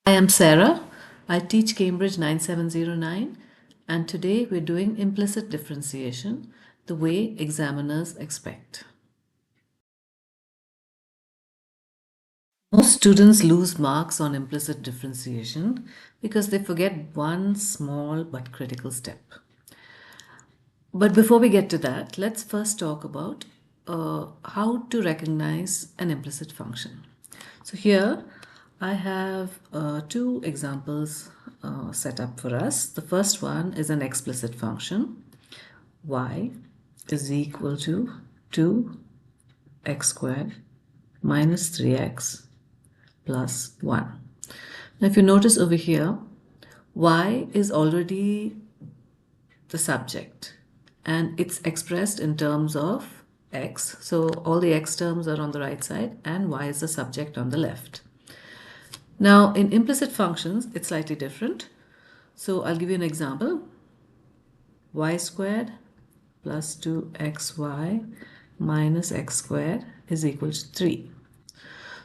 I am Sarah. I teach Cambridge 9709, and today we're doing implicit differentiation the way examiners expect. Most students lose marks on implicit differentiation because they forget one small but critical step. But before we get to that, let's first talk about how to recognize an implicit function. So here I have two examples set up for us. The first one is an explicit function. Y is equal to 2x squared minus 3x plus 1. Now if you notice over here, y is already the subject and it's expressed in terms of x. So all the x terms are on the right side and y is the subject on the left. Now in implicit functions, it's slightly different. So I'll give you an example. Y squared plus 2xy minus x squared is equal to 3.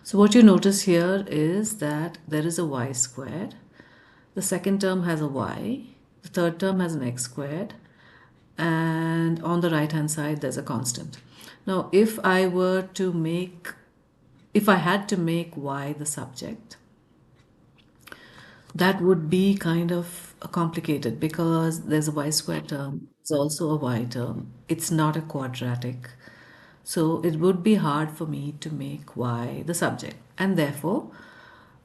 So what you notice here is that there is a y squared. The second term has a y. The third term has an x squared. And on the right hand side there's a constant. Now if I had to make y the subject, that would be kind of complicated because there's a y squared term, there's also a y term. It's not a quadratic. So it would be hard for me to make y the subject. And therefore,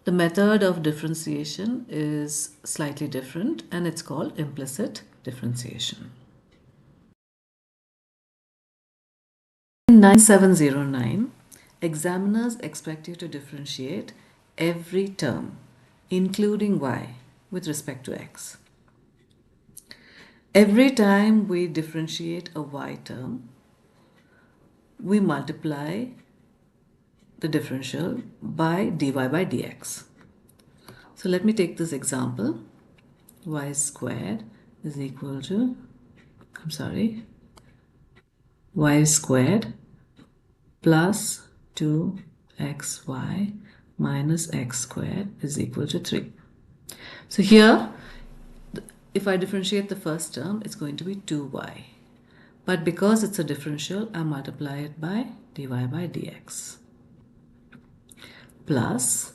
the method of differentiation is slightly different and it's called implicit differentiation. In 9709, examiners expect you to differentiate every term, including y, with respect to x. Every time we differentiate a y term, we multiply the differential by dy by dx. So let me take this example. Y squared is equal to, y squared plus 2xy minus x squared is equal to 3. So here, if I differentiate the first term, it's going to be 2y. But because it's a differential, I multiply it by dy by dx. Plus,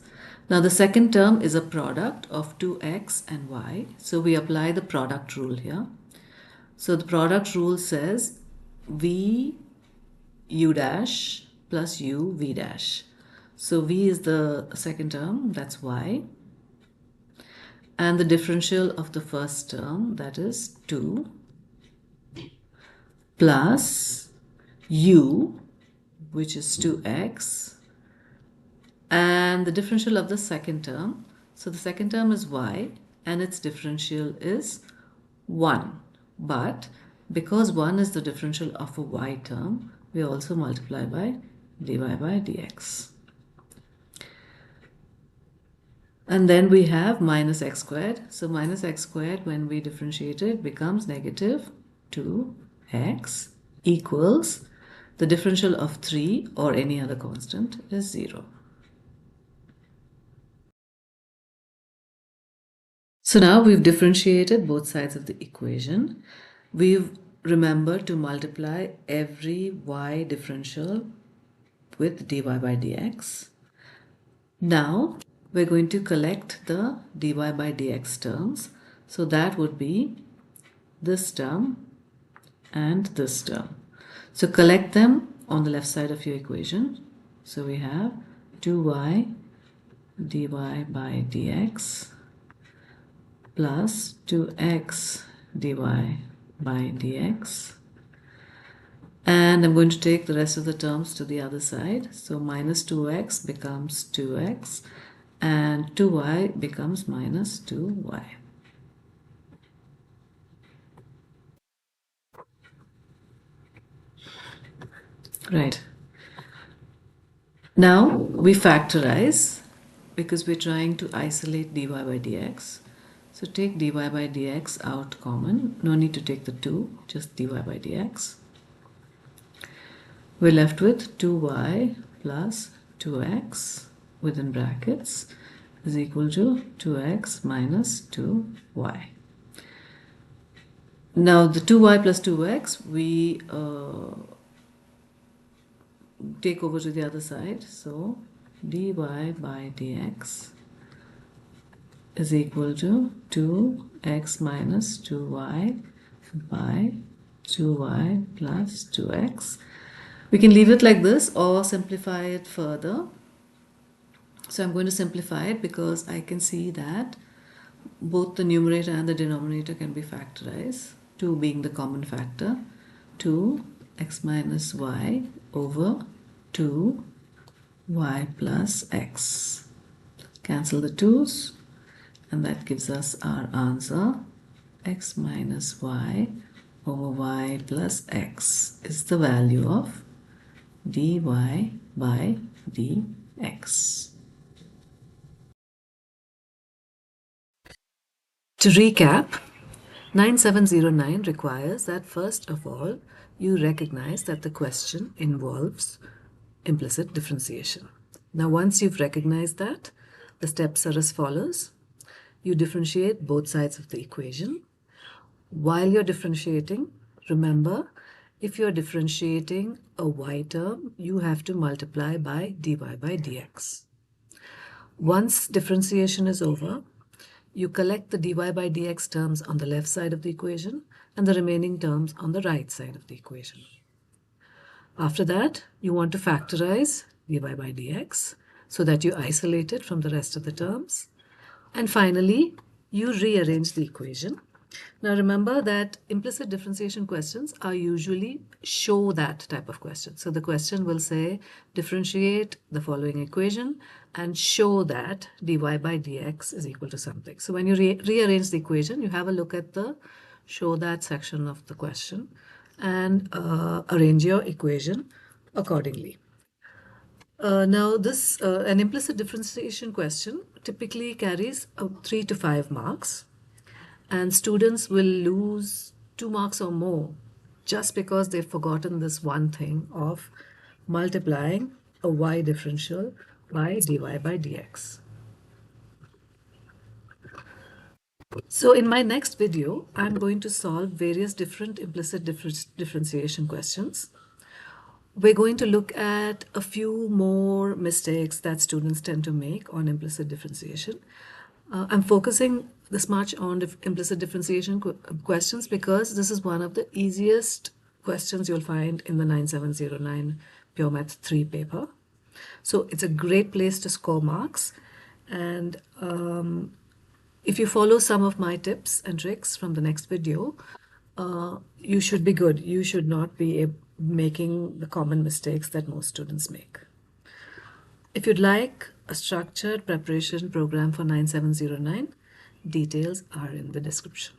now the second term is a product of 2x and y. So we apply the product rule here. So the product rule says v u dash plus u v dash. So v is the second term, that's y. And the differential of the first term, that is 2 plus u, which is 2x, and the differential of the second term. So the second term is y and its differential is 1. But because 1 is the differential of a y term, we also multiply by dy by dx. And then we have minus x squared. So minus x squared, when we differentiate it, becomes negative 2x equals the differential of 3 or any other constant is 0. So now we've differentiated both sides of the equation. We've remembered to multiply every y differential with dy by dx. Now we're going to collect the dy by dx terms. So that would be this term and this term. So collect them on the left side of your equation. So we have 2y dy by dx plus 2x dy by dx. And I'm going to take the rest of the terms to the other side. So minus 2x becomes 2x and 2y becomes minus 2y. Right. Now we factorize because we're trying to isolate dy by dx. So take dy by dx out common. No need to take the 2, just dy by dx. We're left with 2y plus 2x within brackets is equal to 2x minus 2y. Now the 2y plus 2x we take over to the other side. So dy by dx is equal to 2x minus 2y by 2y plus 2x. We can leave it like this or simplify it further. So I'm going to simplify it because I can see that both the numerator and the denominator can be factorized, 2 being the common factor. 2x minus y over 2y plus x. Cancel the 2's and that gives us our answer. X minus y over y plus x is the value of dy by dx. To recap, 9709 requires that first of all you recognize that the question involves implicit differentiation. Now once you've recognized that, the steps are as follows. You differentiate both sides of the equation. While you're differentiating, remember, if you're differentiating a y term, you have to multiply by dy by dx. Once differentiation is over, you collect the dy by dx terms on the left side of the equation and the remaining terms on the right side of the equation. After that, you want to factorize dy by dx so that you isolate it from the rest of the terms. And finally, you rearrange the equation. Now remember that implicit differentiation questions are usually show that type of question. So the question will say differentiate the following equation and show that dy by dx is equal to something. So when you rearrange the equation, you have a look at the show that section of the question and arrange your equation accordingly. Now this an implicit differentiation question typically carries 3 to 5 marks, and students will lose 2 marks or more just because they've forgotten this one thing of multiplying a y differential by dy by dx. So in my next video, I'm going to solve various different implicit differentiation questions. We're going to look at a few more mistakes that students tend to make on implicit differentiation. I'm focusing this much on implicit differentiation questions because this is one of the easiest questions you'll find in the 9709 Pure Math 3 paper. So it's a great place to score marks. And if you follow some of my tips and tricks from the next video, you should be good. You should not be making the common mistakes that most students make. If you'd like a structured preparation program for 9709, details are in the description.